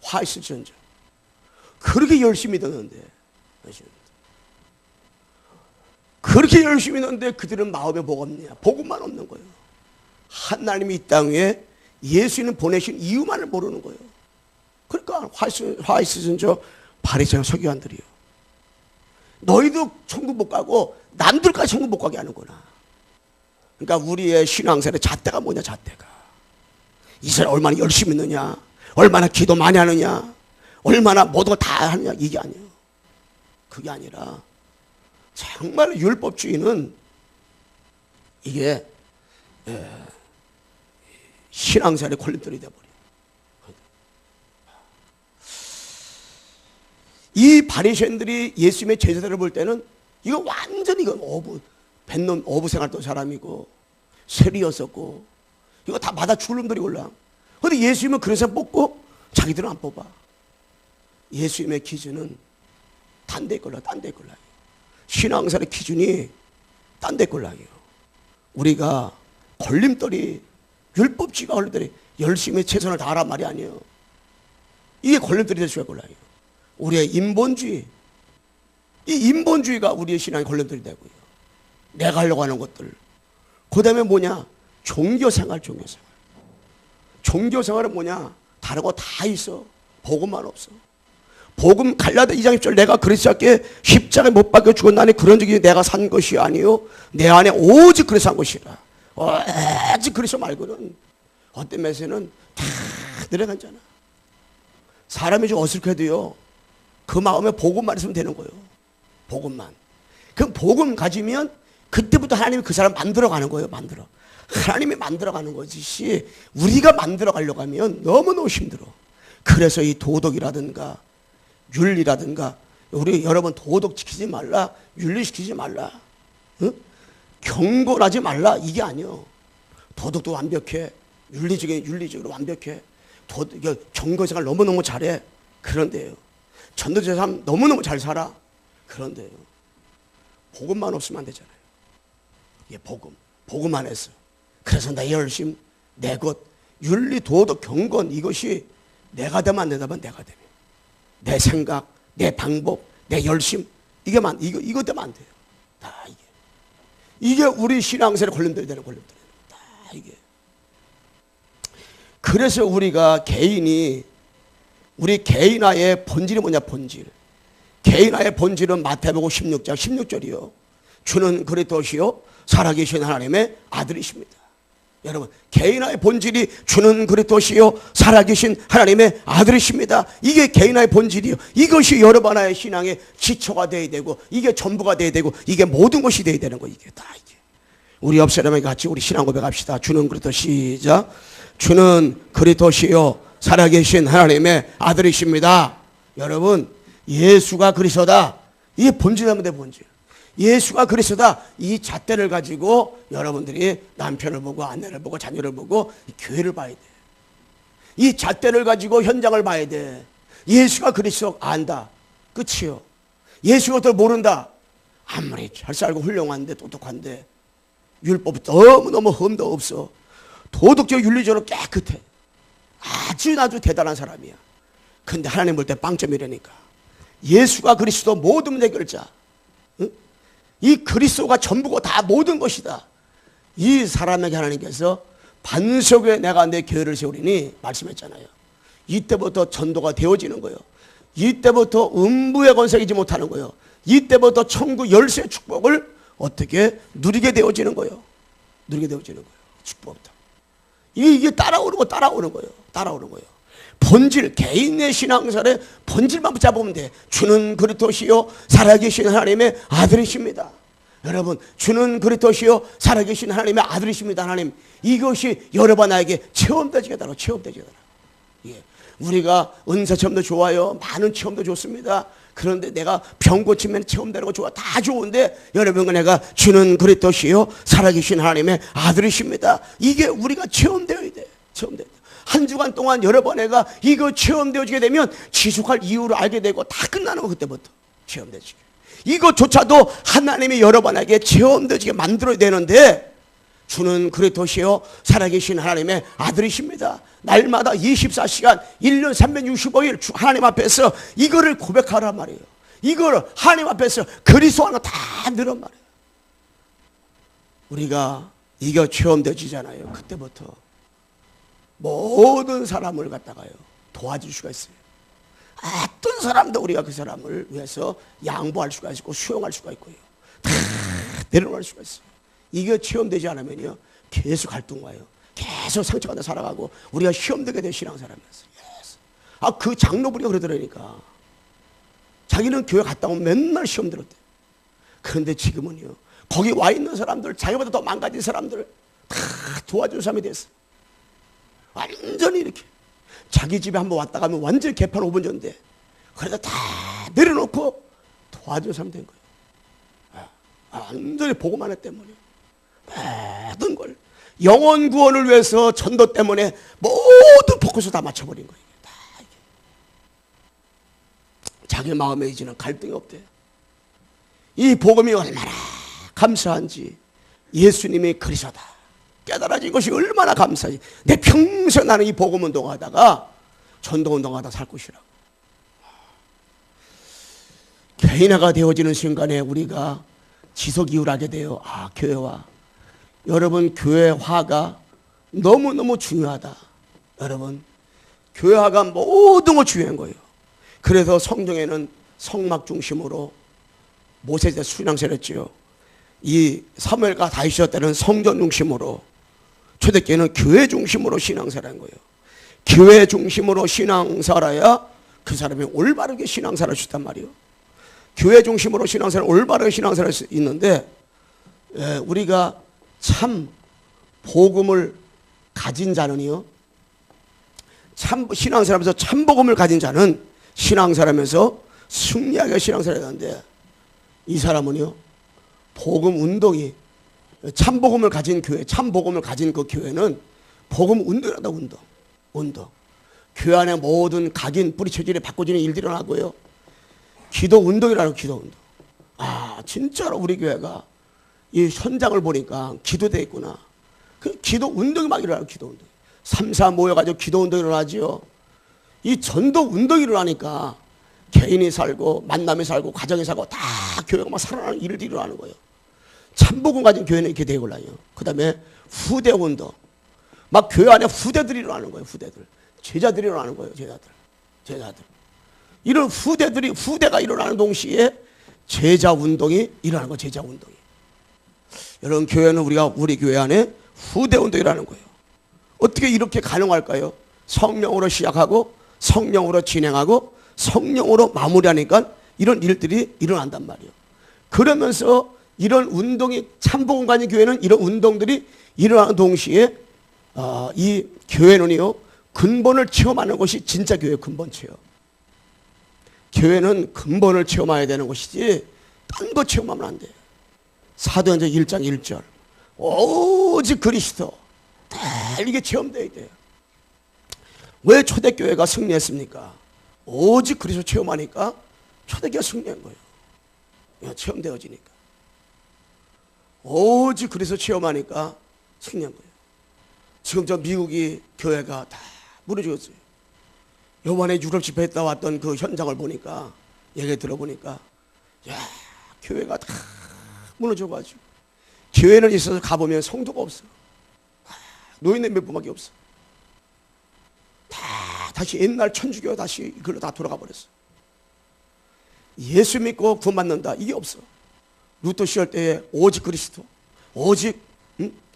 화 있을지언정. 그렇게 열심히 듣는데, 그렇게 열심히 듣는데 그들은 마음에 뭐가 없냐? 복음만 없는 거예요. 하나님이 이 땅에 예수님 보내신 이유만을 모르는 거예요. 그러니까 화 있을지언정 바리새인 서기관들이요. 너희도 천국 못 가고 남들까지 천국 못 가게 하는구나. 그러니까 우리의 신앙생활의 잣대가 뭐냐? 잣대가 이스라엘 얼마나 열심히 있느냐, 얼마나 기도 많이 하느냐, 얼마나 모든 걸 다 하느냐, 이게 아니에요. 그게 아니라 정말 율법주의는 이게 신앙생활의 걸림돌이 돼버려요. 이 바리새인들이 예수님의 제자들을 볼 때는 이거 완전히 뱃놈 어부 생활했던 사람이고 세리였었고 이거 다 받아 죽을 놈들이 올라. 근데 예수님은 그래서 뽑고 자기들은 안 뽑아. 예수님의 기준은 딴 데 걸라. 신앙생활의 기준이 딴 데 걸라요. 우리가 걸림돌이 율법주의가 걸림돌이 열심히 최선을 다하란 말이 아니에요. 이게 걸림돌이 될 수가 걸라요. 우리의 인본주의, 이 인본주의가 우리의 신앙의 걸림돌이 되고요. 내가 하려고 하는 것들. 그 다음에 뭐냐? 종교생활. 종교생활은 뭐냐? 다른 거 다 있어. 복음만 없어. 복음 갈라디아 2장 10절 내가 그리스도께 십자가에 못 박혀 죽었나니 그런 적이 내가 산 것이 아니요 내 안에 오직 그리스도 산 것이라. 오직 그리스도 말고는 어떤 면에서는 다 내려가잖아. 사람이 좀 어색해도요 그 마음에 복음만 있으면 되는 거예요. 복음만. 그럼 복음 가지면 그때부터 하나님이 그 사람 만들어가는 거예요. 하나님이 만들어가는 것이 우리가 만들어가려고 하면 너무너무 힘들어. 그래서 이 도덕이라든가 윤리라든가 우리 여러분 도덕 지키지 말라, 윤리 지키지 말라, 경건하지 말라 이게 아니요. 도덕도 완벽해. 윤리적으로 완벽해. 경건생활 너무너무 잘해. 그런데요. 전도자 사람 너무너무 잘 살아. 그런데요. 복음만 없으면 안 되잖아요. 이게 복음 안에서. 그래서 내 열심, 내 것, 윤리, 도덕, 경건 이것이 내가 되면 안 된다면 내가 되면. 내 생각, 내 방법, 내 열심 이것 되면 안 돼요. 다 이게 우리 신앙생활에 걸림돌이 되는 걸림돌이에요. 다 이게. 그래서 우리가 우리 개인화의 본질이 뭐냐? 본질. 개인화의 본질은 마태복음 16장 16절이요. 주는 그리스도시요 살아계신 하나님의 아들이십니다. 여러분, 개인화의 본질이 주는 그리스도시요 살아계신 하나님의 아들이십니다. 이게 개인화의 본질이요. 이것이 여러분 하나의 신앙의 기초가 되어야 되고 이게 전부가 되어야 되고 이게 모든 것이 되어야 되는 거. 이게 다 이게. 우리 옆 사람에게 같이 우리 신앙 고백합시다. 주는 그리스도 시작. 주는 그리스도시요 살아계신 하나님의 아들이십니다. 여러분, 예수가 그리스도다. 이게 본질이면 돼, 본질. 예수가 그리스도다. 이 잣대를 가지고 여러분들이 남편을 보고 아내를 보고 자녀를 보고 교회를 봐야 돼. 이 잣대를 가지고 현장을 봐야 돼. 예수가 그리스도 안다. 끝이요. 예수가 더 모른다. 아무리 잘 살고 훌륭한데 똑똑한데 율법 너무너무 흠도 없어. 도덕적 윤리적으로 깨끗해. 아주 대단한 사람이야. 근데 하나님 볼 때 빵점이라니까. 예수가 그리스도 모든 해결자. 이 그리스도가 전부고 다 모든 것이다. 이 사람에게 하나님께서 반석에 내가 내 교회를 세우리니 말씀했잖아요. 이때부터 전도가 되어지는 거예요. 이때부터 음부의 권세이지 못하는 거예요. 이때부터 천국 열쇠 축복을 어떻게 누리게 되어지는 거예요. 누리게 되어지는 거예요. 축복부터. 이게 따라오는 거예요. 본질, 개인의 신앙생활의 본질만 붙잡으면 돼. 주는 그리스도시요 살아계신 하나님의 아들이십니다. 여러분, 주는 그리스도시요 살아계신 하나님의 아들이십니다. 하나님, 이것이 여러분 나에게 체험되지게 달라고, 체험되지게 달라고. 예. 우리가 은사 체험도 좋아요. 많은 체험도 좋습니다. 그런데 내가 병 고치면 체험되는 거 좋아. 다 좋은데 여러분과 내가 주는 그리스도시요 살아계신 하나님의 아들이십니다. 이게 우리가 체험되어야 돼. 체험돼야 돼. 한 주간 동안 여러 번 내가 이거 체험되어지게 되면 지속할 이유를 알게 되고 다 끝나는 거 그때부터 체험되지게. 이것조차도 하나님이 여러분에게 체험되어지게 만들어야 되는데 주는 그리스도시요 살아계신 하나님의 아들이십니다. 날마다 24시간 1년 365일 하나님 앞에서 이거를 고백하란 말이에요. 이거를 하나님 앞에서 그리스도 하는 거 다 늘은 말이에요. 우리가 이거 체험되지잖아요. 그때부터 모든 사람을 갖다가요 도와줄 수가 있어요. 어떤 사람도 우리가 그 사람을 위해서 양보할 수가 있고 수용할 수가 있고요. 다 내려놓을 수가 있어요. 이게 체험되지 않으면요 계속 갈등 와요. 계속 상처가 살아가고 우리가 시험되게 된 신앙사람이었어요. 그 장로분이 그러더라니까. 자기는 교회 갔다 오면 맨날 시험 들었대. 그런데 지금은요 거기 와 있는 사람들, 자기보다 더 망가진 사람들 다 도와준 사람이 됐어요. 완전히 이렇게 자기 집에 한번 왔다 가면 완전히 개판 5분 전인데 그래도 다 내려놓고 도와준 사람 된 거예요. 완전히 복음 하나 때문에 모든 걸 영혼 구원을 위해서 전도 때문에 모든 포커스 다 맞춰버린 거예요. 다 이게. 자기 마음에 이제는 갈등이 없대. 이 복음이 얼마나 감사한지 예수님이 그리스도다 깨달아진 것이 얼마나 감사한지. 내 평생 나는 이 복음 운동하다가 전도 운동하다 살 것이라고. 개인화가 되어지는 순간에 우리가 지속 이후를 하게 돼요. 교회와 여러분 교회화가 너무너무 중요하다. 여러분 교회화가 모든 거 중요한 거예요. 그래서 성경에는 성막 중심으로 모세가 순양세를 했지요. 이 사무엘과 다윗이 때는 성전 중심으로, 초대교회는 교회 중심으로 신앙생활한 거예요. 교회 중심으로 신앙생활해야 그 사람이 올바르게 신앙생활할 수 있단 말이에요. 교회 중심으로 신앙생활, 올바르게 신앙생활할 수 있는데 우리가 참 복음을 가진 자는요, 참 신앙생활하면서 참 복음을 가진 자는 신앙생활하면서 승리하게 신앙생활해야 하는데, 이 사람은요 복음 운동이, 참 복음을 가진 교회, 참 복음을 가진 그 교회는 복음 운동이라다. 운동. 교회 안에 모든 각인 뿌리쳐지는 바꿔지는 일들이 일어나고요. 기도 운동이라는 기도 운동. 진짜로 우리 교회가 이 현장을 보니까 기도돼 있구나. 그 기도 운동이 막 일어나요. 기도 운동. 3사 모여가지고 기도 운동이 일어나지요. 이 전도 운동이 일어나니까 개인이 살고 만남이 살고 가정이 살고 다 교회가 막 살아나는 일들이 일어나는 거예요. 참복음 가진 교회는 이렇게 되고라요. 그 다음에 후대 운동. 막 교회 안에 후대들이 일어나는 거예요. 후대들. 제자들이 일어나는 거예요. 제자들. 이런 후대가 일어나는 동시에 제자 운동이 일어나는 거예요. 제자 운동이. 여러분 교회는 우리 교회 안에 후대 운동이 일어나는 거예요. 어떻게 이렇게 가능할까요? 성령으로 시작하고 성령으로 진행하고 성령으로 마무리하니까 이런 일들이 일어난단 말이에요. 그러면서 이런 운동이, 참복음 가진 교회는 이런 운동들이 일어나는 동시에 이 교회는요 근본을 체험하는 것이 진짜 교회의 근본 체험. 교회는 근본을 체험해야 되는 것이지 딴 거 체험하면 안 돼. 사도행전 1장 1절 오직 그리스도, 다 이게 체험돼야 돼요. 왜 초대교회가 승리했습니까? 오직 그리스도 체험하니까 초대교회가 승리한 거예요. 체험되어지니까. 오직 그리스도 체험하니까 승리한 거예요. 지금 저 미국이 교회가 다 무너졌어요. 요번에 유럽 집회 했다 왔던 그 현장을 보니까, 얘기 들어보니까 교회가 다 무너져가지고, 교회는 있어서 가보면 성도가 없어. 노인네 몇 분밖에 없어. 다시 옛날 천주교 다시 그걸로 다 돌아가 버렸어. 예수 믿고 구원받는다 이게 없어. 루터 시절 때에 오직 그리스도, 오직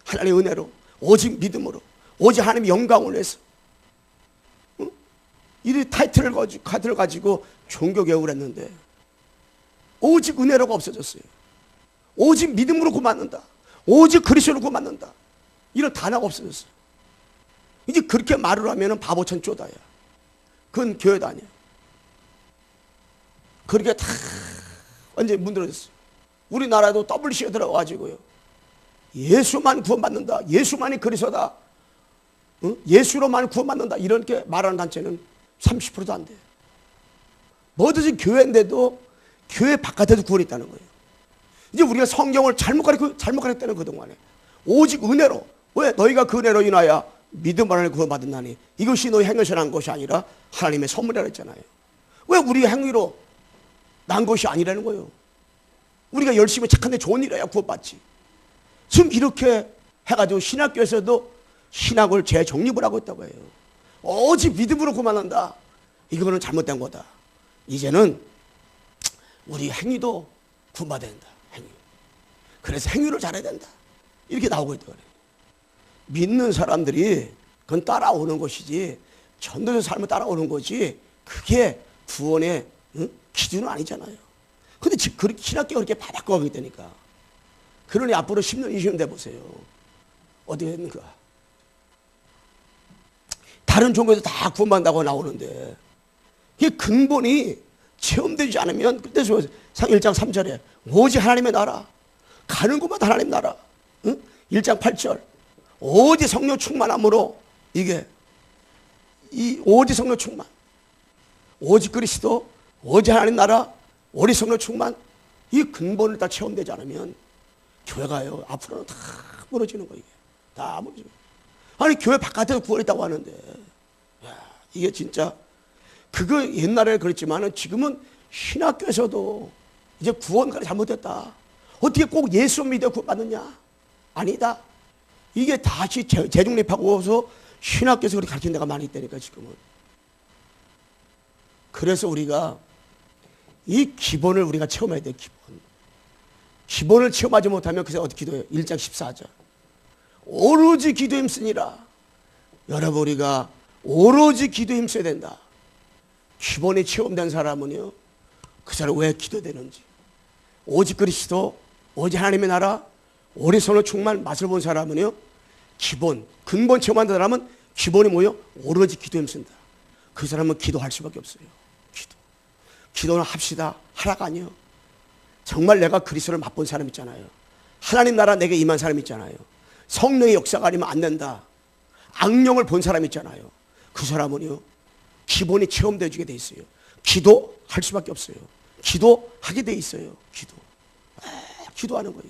하나님의 은혜로, 오직 믿음으로, 오직 하나님의 영광을 위해서 이 카드를 가지고 종교 개혁을 했는데 오직 은혜로가 없어졌어요. 오직 믿음으로 구원받는다. 오직 그리스도로 구원받는다. 이런 단어가 없어졌어요. 이제 그렇게 말을 하면 바보천 쪼다야. 그건 교회도 아니야. 그렇게 다 완전히 문드러졌어요. 우리나라도 WC에 들어가가지고요, 예수만 구원받는다, 예수만이 그리스도다, 예수로만 구원받는다, 이렇게 말하는 단체는 30%도 안 돼요. 뭐든지 교회인데도 교회 바깥에도 구원이 있다는 거예요. 이제 우리가 성경을 잘못 가르쳤다는 그동안에 오직 은혜로, 왜? 너희가 그 은혜로 인하여 믿음 안에 구원받았나니 이것이 너희 행위에서 난 것이 아니라 하나님의 선물이라 했잖아요. 왜 우리 행위로 난 것이 아니라는 거예요. 우리가 열심히 착한데 좋은 일 해야 구원받지. 지금 이렇게 해가지고 신학교에서도 신학을 재정립을 하고 있다고 해요. 오직 믿음으로 구원한다. 이거는 잘못된 거다. 이제는 우리 행위도 구원받아야 된다. 행위. 그래서 행위를 잘해야 된다. 이렇게 나오고 있다고 해요. 믿는 사람들이 그건 따라오는 것이지, 전도서 삶을 따라오는 거지, 그게 구원의 기준은 아니잖아요. 근데 지금 신학교가 그렇게 바꿔가고 있다니까. 그러니 앞으로 10년, 20년 돼보세요. 어떻게 됐는가. 다른 종교에도 다 구원받는다고 나오는데 이게 근본이 체험되지 않으면, 그때 1장 3절에 오직 하나님의 나라, 가는 곳마다 하나님 나라, 1장 8절 오직 성령 충만함으로, 이게 이 오직 성령 충만, 오직 그리스도, 오직 하나님 나라, 오직 성령 충만, 이 근본을 다 체험되지 않으면 교회가요 앞으로는 다 무너지는 거예요. 다 무너지는 거예요. 아니 교회 바깥에서 구원했다고 하는데, 야, 이게 진짜 그거 옛날에 그랬지만은 지금은 신학교에서도 이제 구원까지 잘못됐다. 어떻게 꼭 예수 믿어 구원받느냐? 아니다. 이게 다시 재중립하고서 신학교에서 그렇게 가르치는 데가 많이 있다니까 지금은. 그래서 우리가 이 기본을 우리가 체험해야 돼. 기본을 체험하지 못하면 그래서 어떻게 기도해요? 1장 14절 오로지 기도에 힘쓰니라. 여러분, 우리가 오로지 기도에 힘써야 된다. 기본이 체험된 사람은요, 그 사람 왜 기도되는지, 오직 그리스도, 오직 하나님의 나라, 오직 성령 충만 맛을 본 사람은요, 근본 체험한 사람은 기본이 뭐예요? 오로지 기도에 힘쓴다. 그 사람은 기도할 수밖에 없어요. 기도는 합시다. 하라가 아니에요. 정말 내가 그리스도를 맛본 사람 있잖아요. 하나님 나라 내게 임한 사람 있잖아요. 성령의 역사가 아니면 안 된다. 악령을 본 사람 있잖아요. 그 사람은요, 기본이 체험되어지게 돼 있어요. 기도할 수밖에 없어요. 기도하게 돼 있어요. 기도하는 거예요.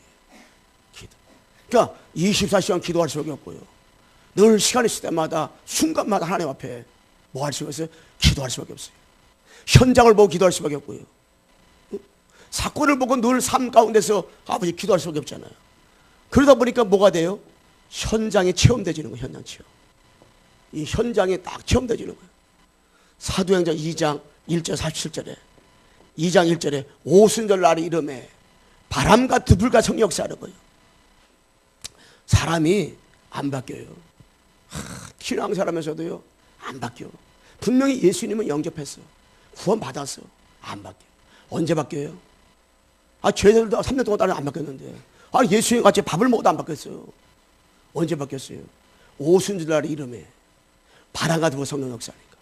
그러니까 24시간 기도할 수밖에 없고요. 늘 시간 있을 때마다 순간마다 하나님 앞에 뭐 할 수가 있어요? 기도할 수밖에 없어요. 현장을 보고 기도할 수밖에 없고요. 사건을 보고 늘 삶 가운데서 아버지 기도할 수밖에 없잖아요. 그러다 보니까 뭐가 돼요? 현장에 체험되지는 거예요. 현장 체험. 이 현장에 딱 체험되지는 거예요. 사도행전 2장 1절 47절에 2장 1절에 오순절 날이 이름에 바람과 드불과 성령 역사하는 거예요. 사람이 안 바뀌어요. 신앙 사람에서도요 안 바뀌어. 분명히 예수님은 영접했어. 구원 받았어. 안 바뀌어. 언제 바뀌어요? 죄들도 3년 동안 안 바뀌었는데, 예수님 같이 밥을 먹어도 안 바뀌었어요. 언제 바뀌었어요? 오순절날 이름에 바람과 드불 성령 역사니까.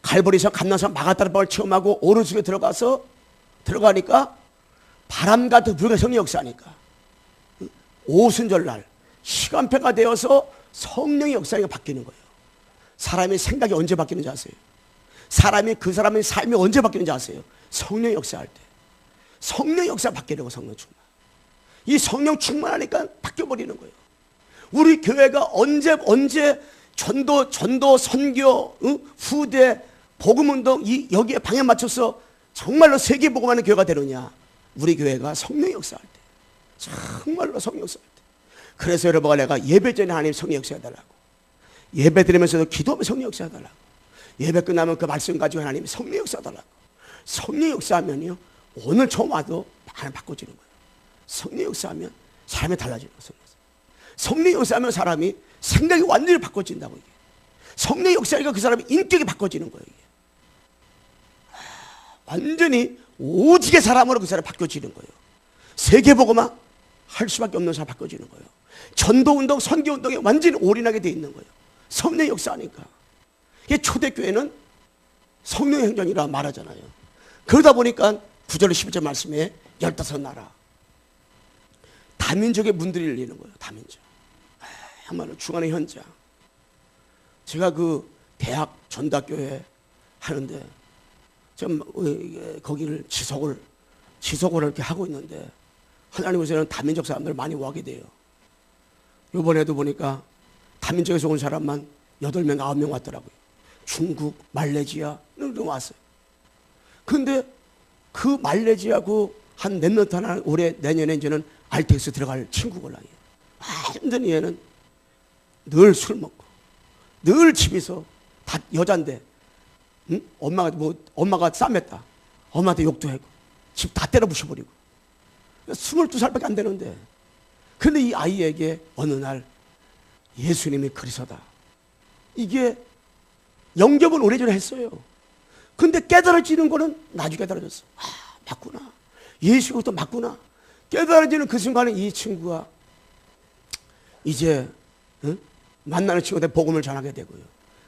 갈보리에서 감난산 마가다라방을 체험하고 오른쪽에 들어가니까 바람과 드불과 성령 역사니까. 오순절날 시간표가 되어서 성령의 역사가 바뀌는 거예요. 사람의 생각이 언제 바뀌는지 아세요? 그 사람의 삶이 언제 바뀌는지 아세요? 성령 역사할 때. 성령 역사 바뀌려고 성령 충만. 이 성령 충만하니까 바뀌어버리는 거예요. 우리 교회가 언제 전도, 선교, 후대, 복음운동 여기에 방향 맞춰서 정말로 세계 복음하는 교회가 되느냐? 우리 교회가 성령 역사할 때. 정말로 성령 역사할 때. 그래서 여러분과 내가 예배 전에 하나님 성령 역사해달라고, 예배 드리면서도 기도하면 성령 역사해달라고, 예배 끝나면 그 말씀 가지고 하나님 성령 역사해달라고. 성령 역사하면요 오늘 처음 와도 하나님 바꿔지는 거예요. 성령 역사하면 사람이 달라지는 거예요. 성령 역사하면 사람이 생각이 완전히 바꿔진다고. 이게 성령의 역사니까 그 사람의 인격이 바꿔지는 거예요. 이게. 완전히 오직의 사람으로 그 사람이 바뀌어지는 거예요. 세계복음화 할 수밖에 없는 사람이 바뀌어지는 거예요. 전도운동, 선교운동에 완전히 올인하게 돼 있는 거예요. 성령의 역사니까. 이게 초대교회는 성령의 행전이라 말하잖아요. 그러다 보니까 9절 11절 말씀에 15나라 다민족의 문들이 열리는 거예요. 다민족. 한마디로 중간의 현장. 제가 그 대학 전도교회 하는데 좀 거기를 지속을 이렇게 하고 있는데 하나님께서는 다민족 사람들 많이 오게 돼요. 이번에도 보니까 다민족에서 온 사람만 8명, 9명 왔더라고요. 중국, 말레이시아 이런 데 왔어요. 그런데 그 말레이시아고 한 몇 년 동안 올해 내년에 이제는 RTX 들어갈 친구걸 아니에요. 완전히 얘는 늘 술 먹고 늘 집에서 다 여잔데 응? 엄마가 싸맸다. 엄마한테 욕도 하고 집 다 때려 부셔버리고 22살밖에 안 되는데 근데 이 아이에게 어느 날 예수님이 그리스도다. 이게 영접은 오래전에 했어요. 근데 깨달아지는 거는 나중에 깨달아졌어. 아, 맞구나. 예수가 또 맞구나. 깨달아지는 그 순간에 이 친구가 이제 만나는 친구한테 복음을 전하게 되고요.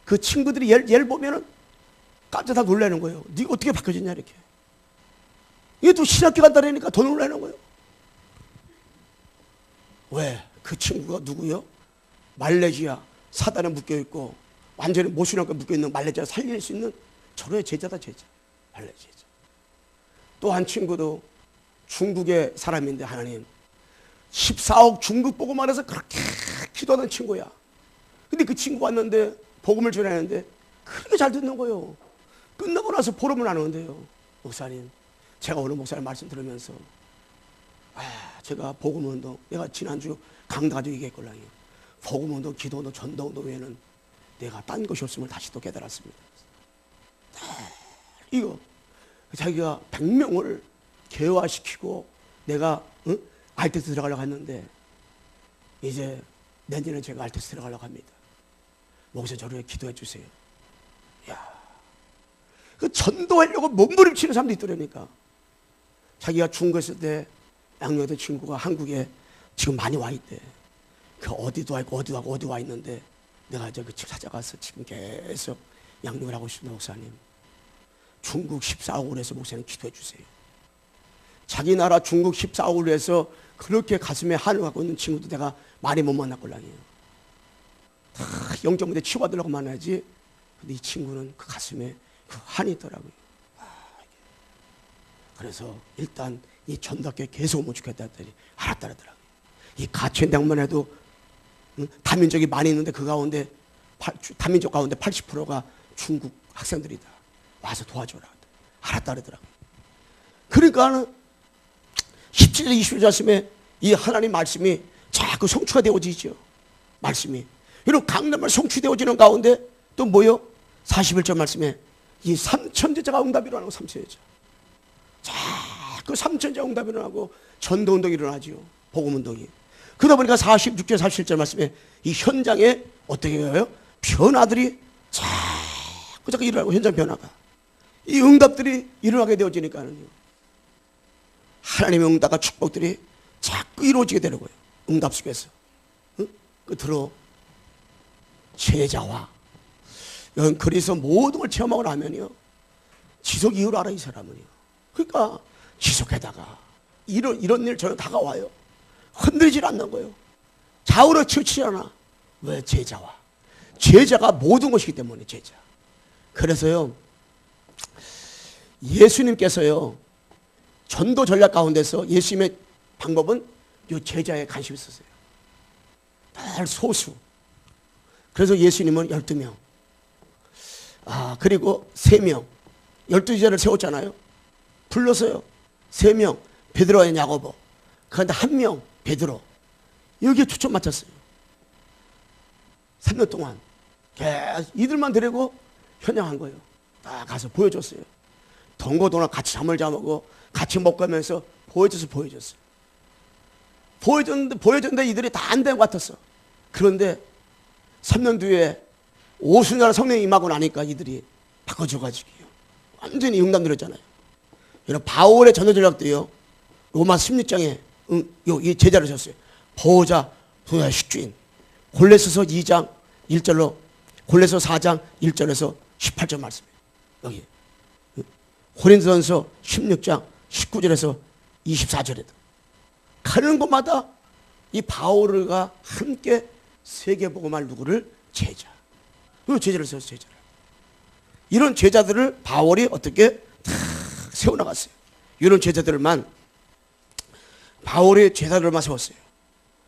그 친구들이 얘를 보면은 깜짝 다 놀라는 거예요. 네가 어떻게 바뀌어졌냐 이렇게. 이게 또 신학교 간다니까 더 놀라는 거예요. 왜? 그 친구가 누구요? 말레이시아 사단에 묶여있고 완전히 모순하게 묶여있는 말레이시아 살릴 수 있는 저로의 제자다. 제자. 말레이시아 제자. 또 한 친구도 중국의 사람인데 하나님 14억 중국 복음만 해서 그렇게 기도하는 친구야. 근데 그 친구 왔는데 복음을 전하는데 그렇게 잘 듣는 거예요. 끝나고 나서 보름을 나누는데요. 목사님, 제가 오늘 목사님 말씀 들으면서 제가 복음운동, 내가 지난주 강다 가지고 얘기했걸랑요. 복음운동, 기도운동, 전도운동 외에는 내가 딴 것이 없음을 다시 또 깨달았습니다. 이거 자기가 100명을 개화시키고 내가 알텍스 들어가려고 했는데 이제 내년에 제가 알텍스 들어가려고 합니다. 목사 저를 위해 기도해 주세요. 야, 그 전도하려고 몸부림치는 사람도 있더라니까. 자기가 중국에 있을 때 양녀된 친구가 한국에 지금 많이 와 있대. 그 어디도 어디 와 있는데 내가 그 집 찾아가서 지금 계속 양육을 하고 싶습니다. 목사님, 중국 14억을 해서 목사님 기도해 주세요. 자기 나라 중국 14억을 해서 그렇게 가슴에 한을 갖고 있는 친구도 내가 많이 못 만났걸랑이에요. 다 영적 문제 치유받으려고 만나지. 근데 이 친구는 그 가슴에 그 한이 있더라고요. 그래서 일단 이 전도학교에 계속 못 죽겠다 했더니 알았다더라고요. 이 가천대학만 해도 다민족이 많이 있는데 그 가운데 다민족 가운데 80%가 중국 학생들이다. 와서 도와줘라. 알았다 그러더라고요. 그러니까 17절 20절 말씀에 이 하나님 말씀이 자꾸 성취가 되어지죠. 말씀이. 이런 강남을 성취되어지는 가운데 또 뭐요? 41절 말씀에 이 삼천제자가 응답이 일어나고 삼천제자. 자꾸 삼천제자 응답이 일어나고 전도운동이 일어나죠. 복음운동이. 그러다 보니까 46절 47절 말씀에 이 현장에 어떻게 해요? 변화들이 자꾸 일어나고 현장 변화가. 이 응답들이 일어나게 되어지니까는요. 하나님의 응답과 축복들이 자꾸 이루어지게 되는 거예요. 응답 속에서. 끝으로 제자와 그래서 모든 걸 체험하고 나면요. 지속 이유를 알아 이 사람은요. 그러니까 지속하다가 이런 일 저는 다가와요. 흔들리질 않는 거예요. 좌우로 치우치지 않아. 왜? 제자와. 제자가 모든 것이기 때문에 제자. 그래서요. 예수님께서요. 전도 전략 가운데서 예수님의 방법은 이 제자에 관심이 있었어요. 늘 소수. 그래서 예수님은 12명. 그리고 3명. 12제자를 세웠잖아요. 불렀어요. 3명. 베드로와 야고보. 그런데 1명. 베드로. 여기에 초점 맞췄어요. 3년 동안. 계속 이들만 데리고 현장한 거예요. 딱 가서 보여줬어요. 동고동락 같이 잠을 자고 같이 먹으면서 보여줬어요. 보여줬는데 이들이 다 안 된 것 같았어. 그런데 3년 뒤에 오순절 성령이 임하고 나니까 이들이 바꿔줘가지고요. 완전히 응답 누렸잖아요. 여러분, 바울의 전도 전략도요. 로마 16장에 이 제자를 줬어요. 보호자, 도자, 식주인. 골레서서 2장 1절로 골레서 4장 1절에서 18절 말씀이에요. 여기 고린도전서 16장 19절에서 24절에도 가는 곳마다 이 바울과 함께 세계복음할 누구를? 제자. 그 제자를 세웠어요. 제자를. 이런 제자들을 바울이 어떻게 다 세워나갔어요. 이런 제자들만 바울의 제자들만 세웠어요.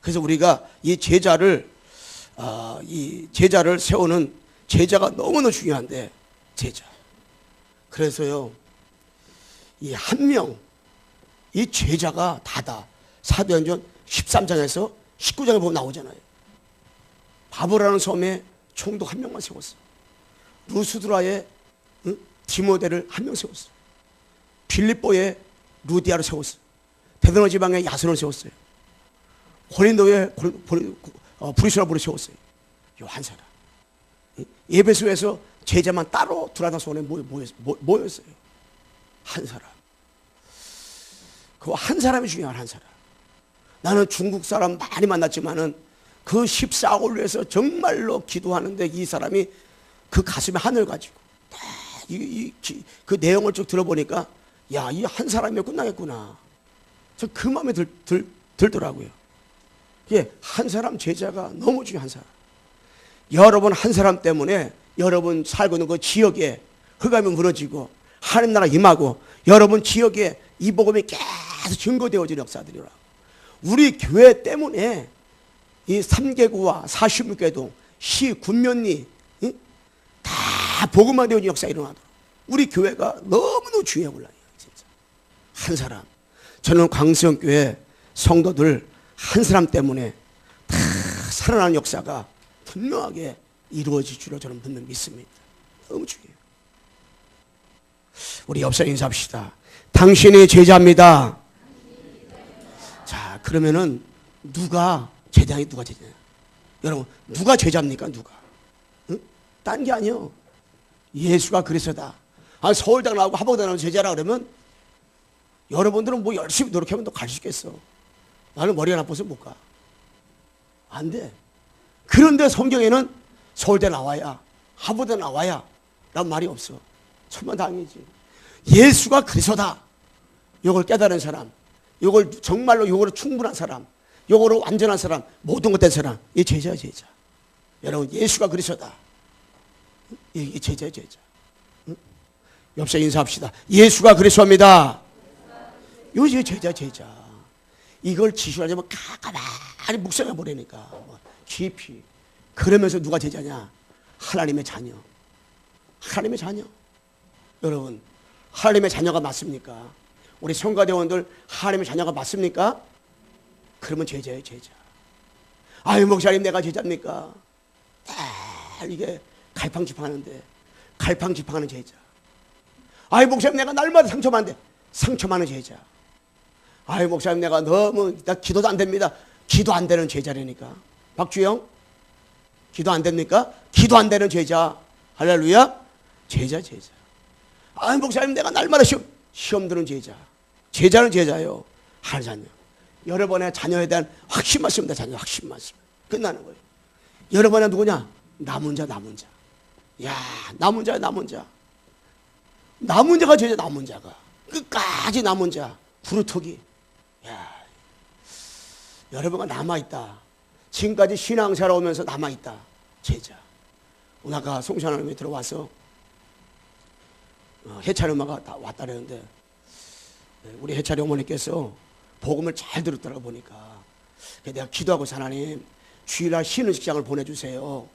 그래서 우리가 이 제자를 세우는 제자가 너무나 중요한데, 제자. 그래서요, 이 한 명, 이 제자가 다다. 사도행전 13장에서 19장에 보면 나오잖아요. 바보라는 섬에 총독 한 명만 세웠어. 루스드라에 디모데를 한 명 세웠어. 빌립보에 루디아를 세웠어. 데도노 지방에 야손을 세웠어요. 고린도에 브리스라부를 세웠어요. 요 한 사람. 에베소에서 제자만 따로 두라다 손에 모였어요. 한 사람. 그 한 사람이 중요한 한 사람. 나는 중국 사람 많이 만났지만은 그 14억을 위해서 정말로 기도하는데 이 사람이 그 가슴에 하늘 가지고 그 내용을 쭉 들어보니까 야, 이 한 사람이면 끝나겠구나. 저 그 마음에 들더라고요. 예, 한 사람 제자가 너무 중요한 사람. 여러분 한 사람 때문에 여러분 살고 있는 그 지역에 흑암이 무너지고 하나님 나라 임하고 여러분 지역에 이 복음이 계속 증거되어지는 역사들이라. 우리 교회 때문에 이 3개구와 46개동, 시, 군면리 다 복음화 되어진 역사가 일어나도록 우리 교회가 너무너무 중요해 몰라요. 진짜 한 사람. 저는 광수형교회 성도들 한 사람 때문에 다 살아나는 역사가 분명하게 이루어질 줄로 저는 분명히 믿습니다. 너무 중요해요. 우리 옆사람 인사합시다. 당신이 제자입니다. 자, 그러면은 누가 제자냐? 누가 제자냐? 여러분, 누가 제자입니까? 누가? 응? 딴 게 아니요. 예수가 그리스도다. 서울대 나오고 하버드 나오고 제자라 그러면 여러분들은 뭐 열심히 노력하면 또 갈 수 있겠어. 나는 머리가 나빠서 못 가. 안 돼. 그런데 성경에는 서울대 나와야, 하버드 나와야 라는 말이 없어. 천만다행이지. 예수가 그리스도다. 이걸 깨달은 사람, 이걸 정말로 이거로 충분한 사람, 이거로 완전한 사람, 모든 것 된 사람, 이 제자야, 제자. 여러분, 예수가 그리스도다. 이 제자야, 제자. 응? 옆에 인사합시다. 예수가 그리스도입니다. 이게 제자, 제자. 이걸 지시하려면 가만히 묵상해 보라니까. 깊이. 그러면서 누가 제자냐? 하나님의 자녀. 하나님의 자녀. 여러분, 하나님의 자녀가 맞습니까? 우리 성가대원들 하나님의 자녀가 맞습니까? 그러면 제자예요, 제자. 아유, 목사님 내가 제자입니까? 이게 갈팡질팡하는데 갈팡질팡하는 제자. 아유, 목사님 내가 날마다 상처받는데 상처받는 제자. 아유, 목사님 내가 너무 나 기도도 안 됩니다. 기도 안 되는 제자라니까. 박주영, 기도 안 됩니까? 기도 안 되는 제자. 할렐루야. 제자, 제자. 아유, 목사님 내가 날마다 시험 드는 제자. 제자는 제자요. 하나님 자녀. 여러분의 자녀에 대한 확신 말씀입니다. 자녀 확신 말씀. 끝나는 거예요. 여러분은 누구냐? 남은 자, 남은 자. 야, 남은 자야, 남은 자. 남은 자가 제자, 남은 자가. 끝까지 남은 자. 부르터기. 야, 여러분가 남아있다. 지금까지 신앙생활 오면서 남아있다. 제자. 오늘 아까 송찬원님이 들어와서 해찬이 엄마가 다 왔다 그랬는데 우리 해찬이 어머니께서 복음을 잘 들었더라고 보니까 내가 기도하고 하나님 주일날 쉬는 직장을 보내주세요.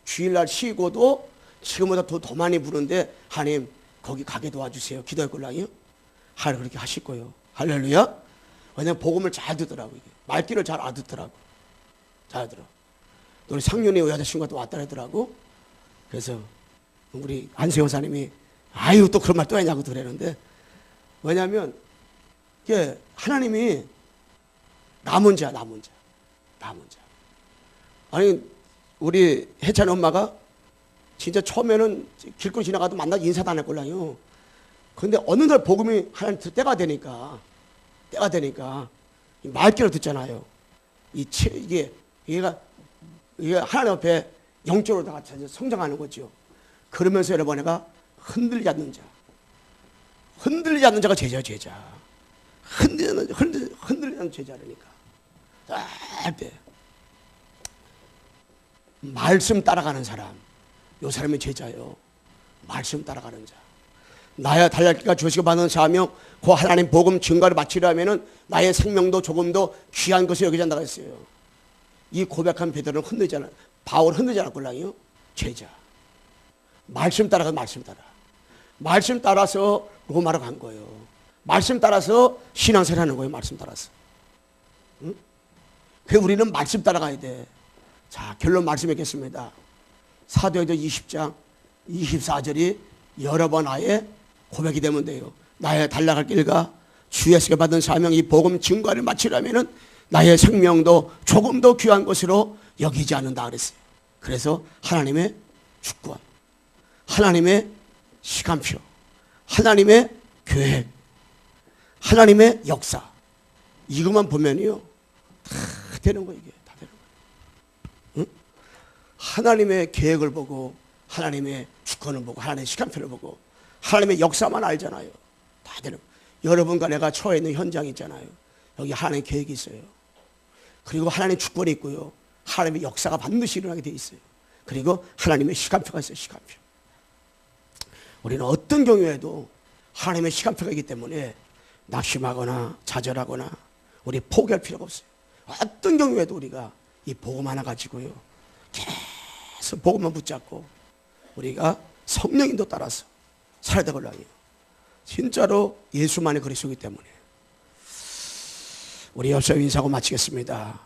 주일날 쉬고도 지금보다 더 많이 부르는데 하나님 거기 가게 도와주세요. 기도할 걸랑이요. 하나님 그렇게 하실 거예요. 할렐루야. 왜냐면 복음을 잘 듣더라고. 말귀를 잘 알아듣더라고. 잘 들어. 우리 상윤이 여자친구가 또 왔다 그러더라고. 그래서 우리 안세영 사님이 아유 또 그런 말 또 하냐고 그러는데 왜냐하면 이게 하나님이 남은 자, 남은 자, 남은 자. 아니 우리 해찬 엄마가 진짜 처음에는 길거리 지나가도 만나 인사도 안 할걸요. 그런데 어느 날 복음이 하나님 때가 되니까 말귀를 듣잖아요. 이게 하나님 앞에 영적으로 다 성장하는 거죠. 그러면서 여러분 내가 흔들리지 않는 자가 제자예요. 제자. 흔들리지 않는 제자라니까. 절대 말씀 따라가는 사람, 요 사람이 제자예요. 말씀 따라가는 자. 나야 달라기가 주시고 받는 자며 그 하나님 복음 증거를 마치려면은 나의 생명도 조금 더 귀한 것을 여기지 않는다고 했어요. 이 고백한 베드로는 흔들지 않아. 바울 흔들지 않았걸랑요. 제자. 말씀 따라가 말씀 따라서 로마로 간 거예요. 말씀 따라서 신앙생활 하는 거예요. 말씀 따라서. 응? 그 우리는 말씀 따라가야 돼. 자, 결론 말씀하겠습니다. 사도행전 20장 24절이 여러 번 아예 고백이 되면 돼요. 나의 달려갈 길과 주 예수께 받은 사명 이 복음 증거를 마치려면은 나의 생명도 조금 더 귀한 것으로 여기지 않는다 그랬어요. 그래서 하나님의 주권, 하나님의 시간표, 하나님의 계획, 하나님의 역사 이것만 보면요 다 되는 거예요. 이게 다 되는 거예요. 응? 하나님의 계획을 보고 하나님의 주권을 보고 하나님의 시간표를 보고 하나님의 역사만 알잖아요. 다 되는 거예요. 여러분과 내가 처해 있는 현장이 있잖아요. 여기 하나님의 계획이 있어요. 그리고 하나님의 주권이 있고요. 하나님의 역사가 반드시 일어나게 돼 있어요. 그리고 하나님의 시간표가 있어요. 시간표. 우리는 어떤 경우에도 하나님의 시간표가 있기 때문에 낙심하거나 좌절하거나 우리 포기할 필요가 없어요. 어떤 경우에도 우리가 이 복음 하나 가지고요 계속 복음만 붙잡고 우리가 성령인도 따라서 살아야 되거든요. 진짜로 예수만이 그리스도이기 때문에 우리 옆서 인사하고 마치겠습니다.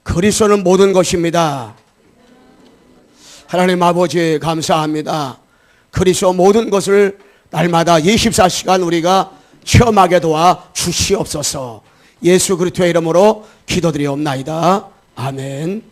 그리스도는 모든 것입니다. 하나님 아버지 감사합니다. 그리스도 모든 것을 날마다 24시간 우리가 체험하게 도와 주시옵소서. 예수 그리스도의 이름으로 기도드리옵나이다. 아멘.